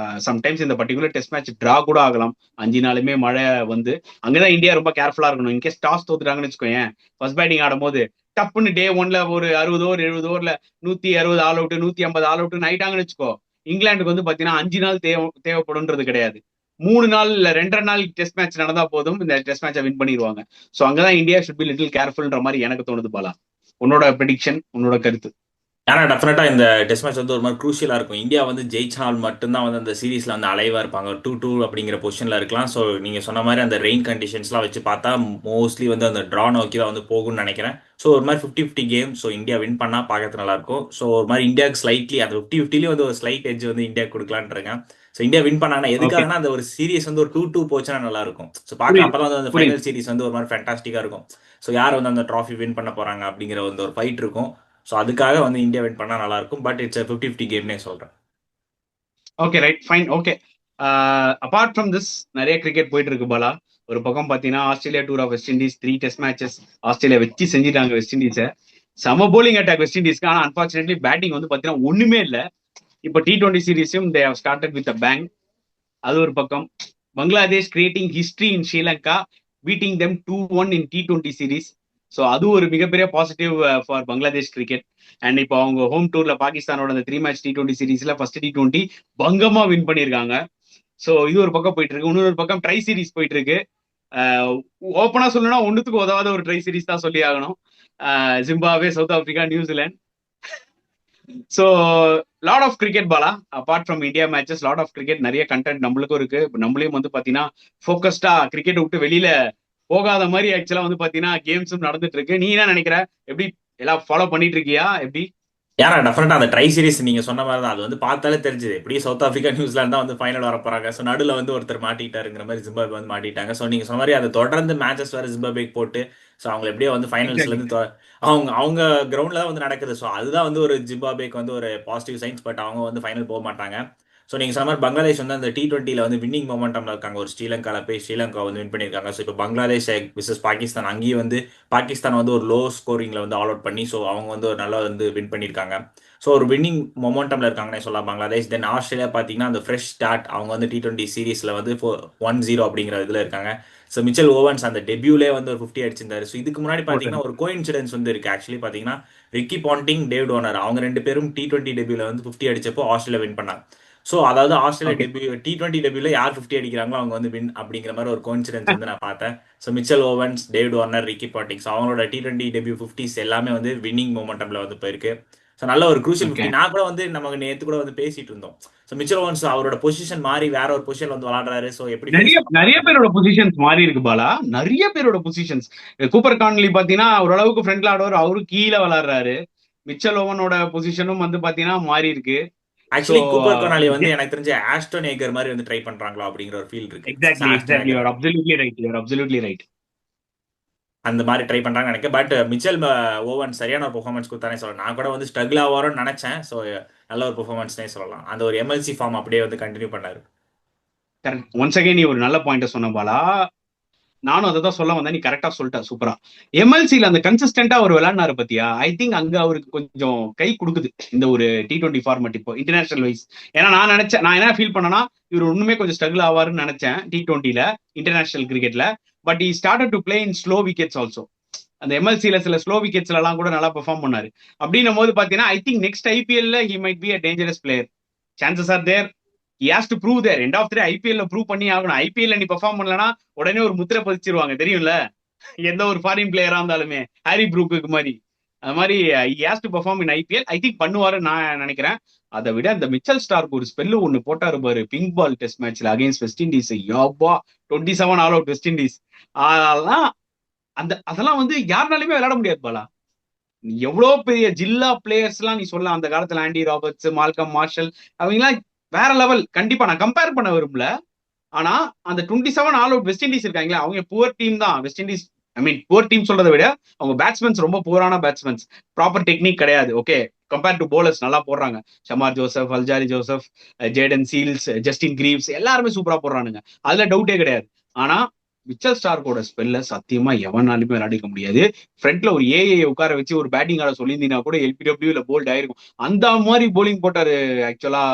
B: Sometimes இந்த பர்டிகுலர் டெஸ்ட் மேட்ச் டிரா கூட ஆகலாம். 5 நாளுமே மழை வந்து அங்கதான் இந்தியா ரொம்ப கேர்ஃபுல்லா இருக்கணும். இன்கேஸ் டாஸ் தோத்துட்டாங்கன்னு வச்சுக்கோங்க, ஃபர்ஸ்ட் பேட்டிங் ஆடும்போது டப்புன்னு டே ஒன்ல ஒரு 60 ஓவர் 70 ஓவர்ல 160 ஆல் அவுட் 150 ஆல் அவுட் ஆயிட்டாங்கன்னு வச்சுக்கோ, இங்கிலாந்துக்கு வந்து பாத்தீங்கன்னா 5 நாள் தேவைப்படும்ன்றது கிடையாது. 3 நாள் இல்ல 2.5 நாள் டெஸ்ட் மேட்ச் நடந்தா போதும், இந்த டெஸ்ட் மேட்சை வின் பண்ணிடுவாங்க. சோ அங்கதான் இந்தியா ஷுட் பி லிட்டில் கேர்ஃபுல்ன்ற மாதிரி எனக்கு தோணுது பாலா. உன்னோட ப்ரெடிக்ஷன், உன்னோட கருத்து?
C: ஏன்னா டெஃபினட்டா இந்த டெஸ்ட் மேட்ச் வந்து ஒரு மாதிரி குரூஷியலா இருக்கும். இந்தியா வந்து ஜெயிச்சால் மட்டும்தான் வந்து அந்த சீரீஸ்ல வந்து அலைவா இருப்பாங்க. 2-2 அப்படிங்கிற பொசிஷன்ல இருக்கலாம். ஸோ நீங்க சொன்ன மாதிரி அந்த ரெயின் கண்டிஷன்ஸ்லாம் வச்சு பார்த்தா மோஸ்ட்லி வந்து அந்த ட்ரா நோக்கி தான் வந்து போகும்னு நினைக்கிறேன். ஸோ ஒரு மாதிரி 50-50 கேம். ஸோ இந்தியா வின் பண்ணா பார்க்கறது நல்லா இருக்கும். ஸோ ஒரு மாதிரி இந்தியாவுக்கு ஸ்லைட்லி அந்த 50-50லயும் வந்து ஒரு ஸ்லைட் எட்ஜ் வந்து இந்தியா கொடுக்கலான்னு இருக்கேன். ஸோ இந்தியா வின் பண்ணாங்கன்னா
B: ஓகே,
C: எதுக்காகனா அந்த ஒரு சீரிஸ் வந்து ஒரு 2-2 போச்சுன்னா நல்லா இருக்கும். ஸோ பார்க்க
B: புரியுது
C: அப்பதான் வந்து அந்த
B: புரியுது.
C: ஃபைனல் சீரிஸ் வந்து ஒரு மாதிரி ஃபேண்டாஸ்டிக்கா இருக்கும். ஸோ யார் வந்து அந்த ட்ராஃபி வின் பண்ண போறாங்க அப்படிங்கிற வந்து ஒரு ஃபைட் இருக்கும். ஸோ அதுக்காக வந்து இந்தியா வின் பண்ணா நல்லா இருக்கும். பட் இட்ஸ் 50-50 கேம்னே சொல்றேன்.
B: Okay, right, fine, okay. Apart from this நிறைய கிரிக்கெட் போயிட்டு இருக்கு பாலா. ஒரு பக்கம் பாத்தீங்கன்னா Australia tour of West Indies 3 test matches Australia வச்சு செஞ்சுட்டாங்க வெஸ்ட் இண்டீஸை. செம போலிங் அட்டாக் வெஸ்ட் இண்டீஸ்க்கு. ஆனா அன்பார்ச்சுனேட்லி பேட்டிங் வந்து பாத்தீங்கன்னா ஒண்ணுமே இல்ல. இப்போ T20 சீரீஸும் they have started with a bang. அது ஒரு பக்கம். Bangladesh creating history in Sri, பீட்டிங் beating 2-1 in T20 series. So அது ஒரு மிகப்பெரிய positive for Bangladesh cricket. And இப்போ அவங்க ஹோம் டூர்ல பாகிஸ்தானோட அந்த 3 மேட்ச் T20 சீரீஸ்ல ஃபர்ஸ்ட் T20 பங்கமா வின் பண்ணியிருக்காங்க. ஸோ இது ஒரு பக்கம் போயிட்டு இருக்கு. இன்னொரு பக்கம் ட்ரை சீரீஸ் போயிட்டு இருக்கு. ஓப்பனா சொல்லணும்னா ஒன்றுத்துக்கு உதவாத ஒரு ட்ரை சீரீஸ் தான் சொல்லி ஆகணும். Zimbabwe, South Africa, New Zealand. So lot of cricket Bala. Apart from India matches lot of cricket, நிறைய கண்டென்ட் நம்மளுக்கும் இருக்கு. நம்மளையும் வந்து பாத்தீங்கன்னா ஃபோக்கஸ்டா கிரிக்கெட் விட்டு வெளியில போகாத மாதிரி ஆக்சுவலா வந்து பாத்தீங்கன்னா கேம்ஸும் நடந்துட்டு இருக்கு. நீ என்ன நினைக்கிற? எப்படி எல்லாம் ஃபாலோ பண்ணிட்டு இருக்கியா எப்படி?
C: ஏன்னா டெஃபினட்டா அந்த ட்ரை சீரிஸ் நீங்க சொன்ன மாதிரி தான். அது வந்து பார்த்தாலே தெரிஞ்சுது. எப்படியும் சவுத் ஆப்பிரிக்கா நியூசிலாந்து தான் வந்து ஃபைனல் வர போறாங்க. ஸோ நடுவில் வந்து ஒருத்தர் மாட்டிட்டாருங்கிற மாதிரி ஜிம்பாப்வே வந்து மாட்டிட்டாங்க. ஸோ நீங்க சொன்ன மாதிரி அதை தொடர்ந்து மேட்சஸ் வேற ஜிம்பாப்வேக்கு போட்டு ஸோ அவங்க எப்படியோ வந்து ஃபைனல்ஸ்ல
B: எக்ஸாக்ட்லி.
C: இருந்து அவங்க அவங்க கிரவுண்ட்ல தான் வந்து நடக்குது. ஸோ அதுதான் வந்து ஒரு ஜிம்பாப்வேக்கு வந்து ஒரு பாசிட்டிவ் சைன்ஸ். பட் அவங்க வந்து ஃபைனல் போக மாட்டாங்க. ஸோ நீங்கள் சொன்ன மாதிரி பங்களாதேஷ் வந்து அந்த T20ல வந்து வின்னிங் மொமெண்டம்ல இருக்காங்க. ஒரு ஸ்ரீலங்காவில் போய் ஸ்ரீலங்கா வந்து வின் பண்ணியிருக்காங்க. ஸோ இப்போ பங்களாதேஷ் விசஸ் பாகிஸ்தான், அங்கேயும் வந்து பாகிஸ்தான் வந்து ஒரு லோ ஸ்கோரிங்ல வந்து ஆல் அவுட் பண்ணி ஸோ அவங்க வந்து ஒரு நல்லா வந்து வின் பண்ணியிருக்காங்க. ஸோ ஒரு வின்னிங் மொமெண்டம்ல இருக்காங்கன்னே சொல்லலாம் பங்களாதேஷ். தென் ஆஸ்திரேலியா பார்த்தீங்கன்னா அந்த ஃப்ரெஷ் ஸ்டார்ட் அவங்க வந்து T20 சீரீஸ்ல வந்து 1-0 அப்படிங்கிற இதில் இருக்காங்க. ஸோ மிச்சல் ஓவன்ஸ் அந்த டெபியூலே வந்து ஒரு 50 அடிச்சிருந்தாரு. ஸோ இதுக்கு முன்னாடி பார்த்தீங்கன்னா ஒரு கோஇன்சிடென்ஸ் வந்து இருக்கு. ஆக்சுவலி பார்த்தீங்கன்னா ரிக்கி பாண்டிங், டேவிட் வார்னர் அவங்க 2 பேரும் T20 டெபியூல வந்து 50 அடிச்சப்போ ஆஸ்திரேலியா வின் பண்ணாங்க. ஸோ அதாவது ஆஸ்திரேலியா
B: ஓகே.
C: T20 டெபியூல யார் 50 அடிக்கிறாங்களோ அவங்க வந்து வின் அப்படிங்கிற மாதிரி ஒரு கோஇன்சிடென்ஸ் வந்து நான் பார்த்தேன். So Mitchell Owens, David Warner, Ricky Ponting so அவங்களோட T20 டெபியூ 50s எல்லாமே வந்து வின்னிங் மொமெண்டம்ல வந்து போயிருக்கு. ஸோ நல்ல ஒரு குரூஷியல்
B: ஓகே.
C: 50. நான் கூட வந்து நமக்கு நேற்று கூட வந்து பேசிட்டு இருந்தோம். ஸோ மிச்சல் ஓவன்ஸ் அவரோட பொசிஷன் மாறி வேற ஒரு பொசிஷன் வந்து விளாடுறாரு. ஸோ எப்படி
B: நிறைய
C: ஃபேஸ் பண்ண
B: நிறைய
C: போறாங்க.
B: பேரோட பொசிஷன்ஸ் மாறி இருக்கு பாலா. நிறைய பேரோட பொசிஷன்ஸ். கூப்பர் கான்லி பாத்தீங்கன்னா ஓரளவுக்கு ஃப்ரண்ட்ல ஆடுவார், அவரு கீழே விளாடுறாரு. மிச்சல் ஓவனோட பொசிஷனும் வந்து பாத்தீங்கன்னா மாறி இருக்கு. ஸோ
C: ஆக்சுவலி கூப்பர் கொனாலி வந்து எனக்கு தெரிஞ்ச ஆஸ்டன் ஏகர் மாதிரி வந்து ட்ரை பண்றாங்களா அப்படிங்கிற ஒரு ஃபீல் இருக்கு.
B: Exactly
C: Ashton
B: exactly
C: Agar
B: you're absolutely right, you're absolutely right.
C: அந்த மாதிரி ட்ரை பண்றாங்கன்னு நினைக்கிறேன். பட் மிச்சல் ஓவன் சரியான ஒரு பெர்ஃபார்மன்ஸ் கொடுத்தானே சொல்லலாம். நான் கூட வந்து ஸ்ட்ரகிள் ஆவாரோன்னு நினைச்சேன். ஸோ நல்ல ஒரு பெர்ஃபார்மன்ஸ்னே சொல்லலாம். அந்த ஒரு எம்எல்சி ஃபார்ம் அப்படியே வந்து கண்டினியூ பண்ணாரு.
B: கரெக்ட். ஒன்ஸ் அகைன் நீ ஒரு நல்ல பாயிண்ட் சொன்ன பாலா. நானும் அதை தான் சொல்ல வந்தேன், நீ கரெக்டா சொல்லிட்ட, சூப்பரா. எம்எல்சில அந்த கன்சிஸ்டன்டா அவர் விளையாடினாரு பத்தியா, ஐ திங்க் அங்க அவருக்கு கொஞ்சம் கை கொடுக்குது இந்த ஒரு T20 ஃபார்மட் இப்போ இன்டர்நேஷனல் வைஸ். ஏன்னா நான் என்ன ஃபீல் பண்ணேன்னா இவர் ஒண்ணுமே கொஞ்சம் ஸ்ட்ரகிள் ஆவாருன்னு நினைச்சேன் T20ல இன்டர்நேஷனல் கிரிக்கெட்ல. But he started to play in slow wickets also. அந்த எம்எல்சில சில ஸ்லோ விக்கெட்ஸ்ல எல்லாம் கூட நல்லா பெர்ஃபார்ம் பண்ணாரு. அப்படின்னும் போது பாத்தீங்கன்னா ஐ திங்க் நெக்ஸ்ட் ஐபிஎல்ல he might be a dangerous player. Chances are there. He has to prove there. End of the ஐபிஎல்ல ப்ரூவ் பண்ணி ஆகணும். ஐபிஎல்ல நீ பெர்ஃபார்ம் பண்ணலனா உடனே ஒரு முத்திரை பதிச்சிருவாங்க, தெரியும்ல. எந்த ஒரு ஃபாரின் பிளேயரா இருந்தாலுமே ஹாரி ப்ரூக்கு மாதிரி அது மாதிரி has to perform in IPL. I think பண்ணுவாருன்னு நான் நினைக்கிறேன். அதை விட அந்த மிச்சல் ஸ்டார்க் ஒரு ஸ்பெல்லு ஒன்னு போட்டாரு பாரு பிங்க் பால் டெஸ்ட் மேட்ச்ல அகைன்ஸ்ட் வெஸ்ட் இண்டீஸ். யோப்பா 27 ஆல் அவுட் வெஸ்ட் இண்டீஸ். அதெல்லாம் அதெல்லாம் வந்து யாருனாலுமே விளையாட முடியாது பாலா. எவ்வளவு பெரிய ஜில்லா பிளேயர்ஸ் எல்லாம் நீ சொல்ல அந்த காலத்துல ஆண்டி ராபர்ட்ஸ், மால்கம் மார்ஷல், அவங்க எல்லாம் வேற லெவல். கண்டிப்பா நான் கம்பேர் பண்ண விரும்பல. ஆனா அந்த 27 ஆல் அவுட் வெஸ்ட் இண்டீஸ் இருக்காங்களா, அவங்க புவர் டீம் தான் வெஸ்ட் இண்டீஸ். ஐ மீன் புவர் டீம் சொல்றதை விட அவங்க பேட்ஸ்மேன்ஸ் ரொம்ப புவரான பேட்ஸ்மேன்ஸ். ப்ராப்பர் டெக்னிக் கிடையாது. ஓகே, கம்பேர் டு போலர்ஸ் நல்லா போடுறாங்க. Shamar Joseph, Alzarri Joseph, Jaden seals, Justin கிரீவ்ஸ் எல்லாருமே சூப்பரா போடுறானுங்க. அதுல டவுட்டே கிடையாது. ஆனா மிச்சல் ஸ்டார்க்கோட ஸ்பெல்ல சத்தியமா எவனாலுமே விளையாடிக்க முடியாது. ஃப்ரண்ட்ல ஒரு ஏஐ உட்கார வச்சு ஒரு பேட்டிங் ஆட சொல்லியிருந்தீங்கன்னா கூட எல்பிடபிள்யூ இல்ல போல்ட் ஆயிருக்கும். அந்த மாதிரி போலிங் போட்டாரு ஆக்சுவலா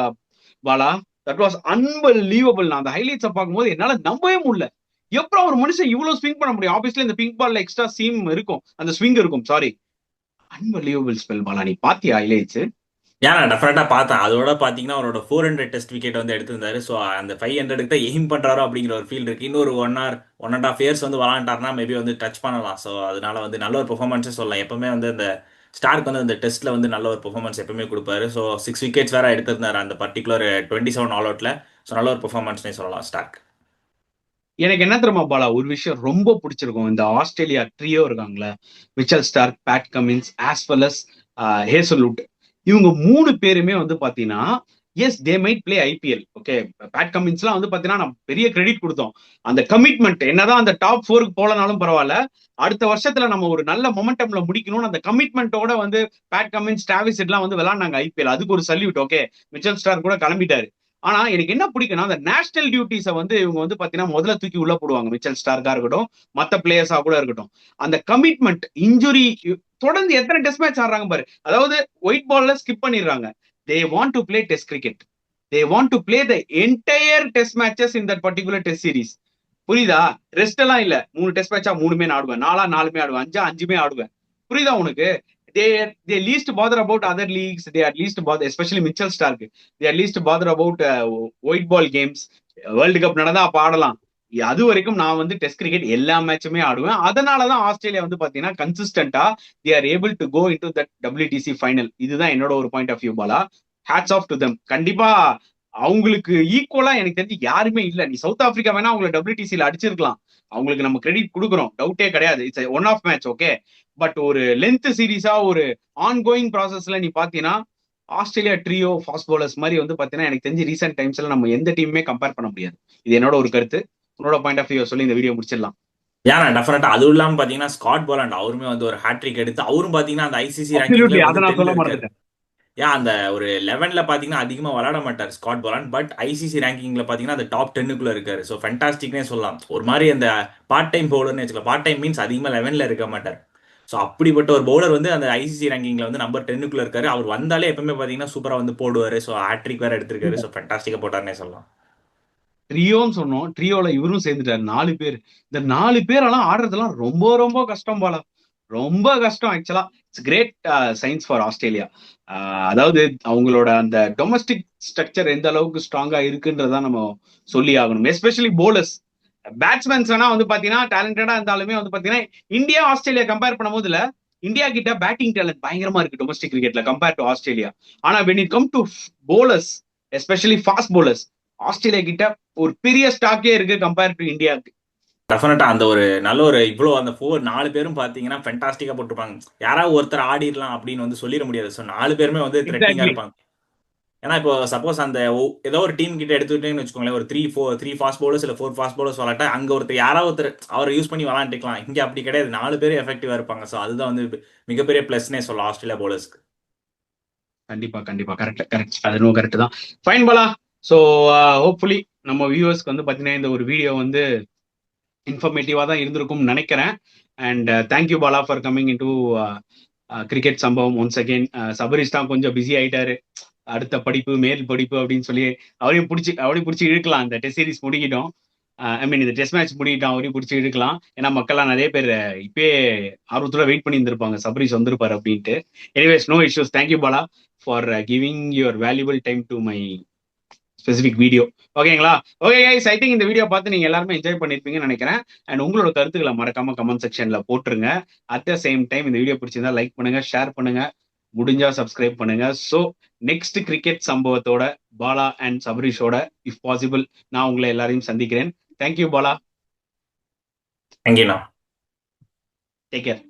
B: பாலா. That was unbelievable. நான் அந்த ஹைலைட்ஸை பார்க்கும்போது என்னால நம்பவே முடியல. எப்பறம் ஒரு மனுஷன் இவ்வளவு ஸ்விங் பண்ண முடியும்? ஆப்வியஸ்லி இந்த பிங்க் பால்ல எக்ஸ்ட்ரா சீம் இருக்கும், அந்த ஸ்விங் இருக்கும். Sorry, unbelievable spell Bala. நீ பாத்தியா ஹைலைட்ஸ்?
C: ஏன் நான் டெஃபினட்டா பார்த்தேன். அதோட பார்த்தீங்கன்னா அவரோட 400 டெஸ்ட் விக்கெட் வந்து எடுத்திருந்தாரு. ஸோ அந்த 500க்கு தான் எய்ம் பண்றாரோ அப்படிங்கிற ஒரு ஃபீல் இருக்கு. இன்னொரு 1 hour 1.5 years வந்து விளாண்டாருனா மேபி வந்து டச் பண்ணலாம். ஸோ அதனால வந்து நல்ல ஒரு பெர்ஃபார்மன்ஸே சொல்லலாம். எப்பவுமே வந்து இந்த ஸ்டார்க் வந்து அந்த டெஸ்ட்ல வந்து நல்ல ஒரு பெர்ஃபார்மன்ஸ் எப்பவுமே கொடுப்பாரு. ஸோ 6 wickets வேற எடுத்திருந்தாரு அந்த பர்டிகுலர் 27 ஆல் அவுட்ல. ஸோ நல்ல ஒரு பெர்ஃபார்மன்ஸ்னே சொல்லலாம் ஸ்டார்க்.
B: எனக்கு என்ன தெரியுமா பாலா, ஒரு விஷயம் ரொம்ப பிடிச்சிருக்கும். இந்த ஆஸ்திரேலியா ட்ரியோ இருக்காங்களே, Mitchell Starc, Pat Cummins, as well as Hazlewood, இவங்க 3 பேருமே வந்து பாத்தீங்கன்னா yes they might play IPL. Okay, Pat கமின்ஸ்லாம் வந்து பாத்தீங்கன்னா நம்ம பெரிய கிரெடிட் கொடுத்தோம். அந்த கமிட்மெண்ட் என்னதான் அந்த டாப் 4க்கு போலனாலும் பரவாயில்ல, அடுத்த வருஷத்துல நம்ம ஒரு நல்ல மொமெண்டம்ல முடிக்கணும்னு அந்த கமிட்மெண்ட்டோட வந்து பேட் கமின்ஸ், டிராவிஸ் எல்லாம் வந்து விளையாண்டாங்க ஐபிஎல். அதுக்கு ஒரு சல்யூட். ஓகே, மிச்சல் ஸ்டார்க் கூட கிளம்பிட்டாரு. ஆனா எனக்கு என்ன பிடிக்கும்னா அந்த நேஷனல் டியூட்டிஸை வந்து இவங்க வந்து பாத்தீங்கன்னா முதல்ல தூக்கி உள்ள போடுவாங்க. மிச்சல் ஸ்டார்க்கா இருக்கட்டும், மத்த பிளேயர்ஸா கூட இருக்கட்டும். அந்த கமிட்மெண்ட், இன்ஜுரி, தொடர்ந்து எத்தனை டெஸ்ட் மேட்ச் ஆடுறாங்க பாரு. அதாவது ஒயிட் பால்ல ஸ்கிப் பண்ணிடுறாங்க. They want to play test cricket. They want to play the entire test matches in that particular test series. புரியுதா? ரெஸ்ட் எல்லாம் இல்ல. 3 டெஸ்ட் மேட்சா 3மே ஆடுவேன், 4 ஆடுவேன், 5 ஆடுவேன். புரியுதா உனக்கு? they least bother about other leagues. They at least bother, especially Mitchell Stark, they at least bother about white ball games. World cup நடந்தா அப்ப ஆடலாம். அது வரைக்கும் நான் வந்து டெஸ்ட் கிரிக்கெட் எல்லா மேட்சுமே ஆடுவேன். அதனாலதான் ஆஸ்திரேலியா வந்து பாத்தீங்கன்னா கன்சிஸ்டன்டா they are able to go into that WTC final. இதுதான் என்னோட ஒரு point of view Bala. Hats off to them. கண்டிப்பா அவங்களுக்கு ஈக்குவலா எனக்கு தெரிஞ்சு யாருமே இல்ல. நீ சவுத் ஆப்பிரிக்கா வேணா அவங்களை WTCல அடிச்சிருக்கலாம், அவங்களுக்கு நம்ம கிரெடிட் கொடுக்குறோம், டவுட்டே கிடையாது. It's one off match. Okay, but ஒரு லென்த் சீரீஸா ஒரு ஆன் கோயிங் ப்ராசஸ்ல நீ பாத்தீங்கன்னா ஆஸ்திரேலியா ட்ரியோ ஃபாஸ்ட் பவுலர்ஸ் மாதிரி வந்து பாத்தீங்கன்னா எனக்கு தெரிஞ்சு ரீசெண்ட் டைம்ஸ்ல நம்ம எந்த டீமுமே கம்பேர் பண்ண முடியாது. இது என்னோட ஒரு கருத்து. உன்னோட பாயிண்ட் ஆஃப் வியூ சொல்லி இந்த வீடியோ முடிச்சிடலாம்.
C: ஏன்னா டெஃபினட்டா அதுவும் இல்லாம பாத்தீங்கன்னா ஸ்காட் போலாண்ட் அவருமே வந்து ஒரு ஹேட்ரிக் எடுத்து அவரும் பாத்தீங்கன்னா அந்த ஐசிசி ரேங்கிங்ல
B: அப்சல்யூட்லி,
C: வந்து
B: அதை நான்
C: 10ல
B: சொல்ல
C: இருக்காரு.
B: மறந்துட்டேன்.
C: ஏன் அந்த ஒரு 11ல பாத்தீங்கன்னா அதிகமா விளையாட மாட்டார் ஸ்காட் போலாண்ட். பட் ஐசிசி ரேங்கிங்ல பாத்தீங்கன்னா அந்த டாப் 10க்குள்ள இருக்காரு. ஸோ ஃபென்டாஸ்டிக்னே சொல்லலாம். ஒரு மாதிரி அந்த பார்ட் டைம் பவுலர்னு வச்சுக்கலாம். பார்ட் டைம் மீன்ஸ் அதிகமா 11ல இருக்க மாட்டார். ஸோ அப்படிப்பட்ட ஒரு பவுலர் வந்து அந்த ஐசிசி ரேங்கிங்ல வந்து நம்பர் 10க்குள்ள இருக்காரு. அவர் வந்தாலே எப்பவுமே பாத்தீங்கன்னா சூப்பரா வந்து போடுவாரு. ஸோ ஹேட்ரிக் வேற எடுத்திருக்காரு. ஸோ ஃபென்டாஸ்டிக்கா போட்டார்னே சொல்லலாம்.
B: ட்ரியோன்னு சொன்னோம், ட்ரியோல இவரும் சேர்ந்துட்டாரு. 4 பேர். இந்த 4 பேரெல்லாம் ஆடுறதெல்லாம் ரொம்ப ரொம்ப கஷ்டம் போல, ரொம்ப கஷ்டம் ஆக்சுவலா. It's great science for Australia. அதாவது அவங்களோட அந்த டொமஸ்டிக் ஸ்ட்ரக்சர் எந்த அளவுக்கு ஸ்ட்ராங்கா இருக்குன்றதா நம்ம சொல்லி ஆகணும். Especially bowlers. பேட்ஸ்மேன்ஸ் வேணா வந்து பாத்தீங்கன்னா டேலண்டடா இருந்தாலுமே வந்து பாத்தீங்கன்னா இந்தியா ஆஸ்திரேலியா கம்பேர் பண்ணும்போது இல்ல, இந்தியா கிட்ட பேட்டிங் டேலண்ட் பயங்கரமா இருக்கு டொமஸ்டிக் கிரிக்கெட்ல கம்பேர் டு ஆஸ்திரேலியா. ஆனா when it come to bowlers, especially fast bowlers, Australia கிட்ட ஒரு பெரிய ஸ்டாக்கே இருக்கு கம்பேர் டு இந்தியாவுக்கு.
C: டெஃபினட்டா அந்த ஒரு நல்ல ஒரு இவ்வளோ அந்த 4 பேரும் பார்த்தீங்கன்னா ஃபென்டாஸ்டிக்காக போட்டிருப்பாங்க. யாராவது ஒருத்தர் ஆடிடலாம் அப்படின்னு வந்து சொல்லிட முடியாது. ஸோ 4 பேருமே வந்து த்ரெட்டிங்காக
B: எக்ஸாக்ட்லி.
C: இருப்பாங்க. ஏன்னா இப்போ சப்போஸ் அந்த ஏதோ ஒரு டீம் கிட்ட எடுத்துக்கிட்டேன்னு வச்சுக்கோங்களேன், ஒரு 3 ஃபாஸ்ட் bowlers இல்லை 4 ஃபாஸ்ட் bowlers விளாட்டா அங்கே ஒருத்தர் யாராவது ஒருத்தர் அவரை யூஸ் பண்ணி விளாண்டுக்கலாம். இங்கே அப்படி கிடையாது, 4 பேரும் எஃபெக்டிவாக இருப்பாங்க. ஸோ அதுதான் வந்து மிகப்பெரிய ப்ளஸ்னே சொல்லலாம் ஆஸ்திரேலியா பவுலர்ஸ்க்கு.
B: கண்டிப்பா கண்டிப்பா, கரெக்ட் கரெக்ட், அது கரெக்ட் தான். ஃபைன் பாலா. ஸோ ஹோப்ஃபுல்லி நம்ம வியூவர்ஸ்க்கு வந்து பாத்தீங்கன்னா இந்த ஒரு வீடியோ வந்து இன்ஃபர்மேட்டிவா தான் இருந்திருக்கும்னு நினைக்கிறேன். And thank you Bala for coming in to cricket சம்பவம் ஒன்ஸ் அகெயின். சபரிஷ் தான் கொஞ்சம் பிஸி ஆயிட்டாரு, அடுத்த படிப்பு மேல் படிப்பு அப்படின்னு சொல்லி அவரையும் பிடிச்சி இழுக்கலாம். அந்த டெஸ்ட் சீரிஸ் முடிக்கிட்டோம், ஐ மீன் இந்த டெஸ்ட் மேட்ச் முடிக்கிட்டோம், அவரையும் பிடிச்சி இழுக்கலாம். ஏன்னா மக்கள்லாம் நிறைய பேர் இப்பயே ஆர்வத்தோட வெயிட் பண்ணி இருந்திருப்பாங்க சபரிஷ் வந்திருப்பாரு அப்படின்ட்டு. Anyways, no issues. Thank you Bala for giving your valuable time to my specific video. ஓகேங்களா? ஓகே கைஸ், ஐ திங்க் இந்த வீடியோ பார்த்து நீங்க எல்லாருமே என்ஜாய் பண்ணிருப்பீங்கன்னு நினைக்கிறேன். அண்ட் உங்களோட கருத்துக்களை மறக்காம கமெண்ட் செக்ஷன்ல போட்டுருங்க. அட் த சேம் டைம் இந்த வீடியோ பிடிச்சிருந்தா லைக் பண்ணுங்க, ஷேர் பண்ணுங்க, முடிஞ்சா சப்ஸ்கிரைப் பண்ணுங்க. ஸோ நெக்ஸ்ட் கிரிக்கெட் சம்பவத்தோட பாலா அண்ட் சபரிஷோட இஃப் பாசிபிள் நான் உங்களை எல்லாரையும் சந்திக்கிறேன். தேங்க்யூ பாலா.
C: தேங்க்யூண்ணா.
B: Take care.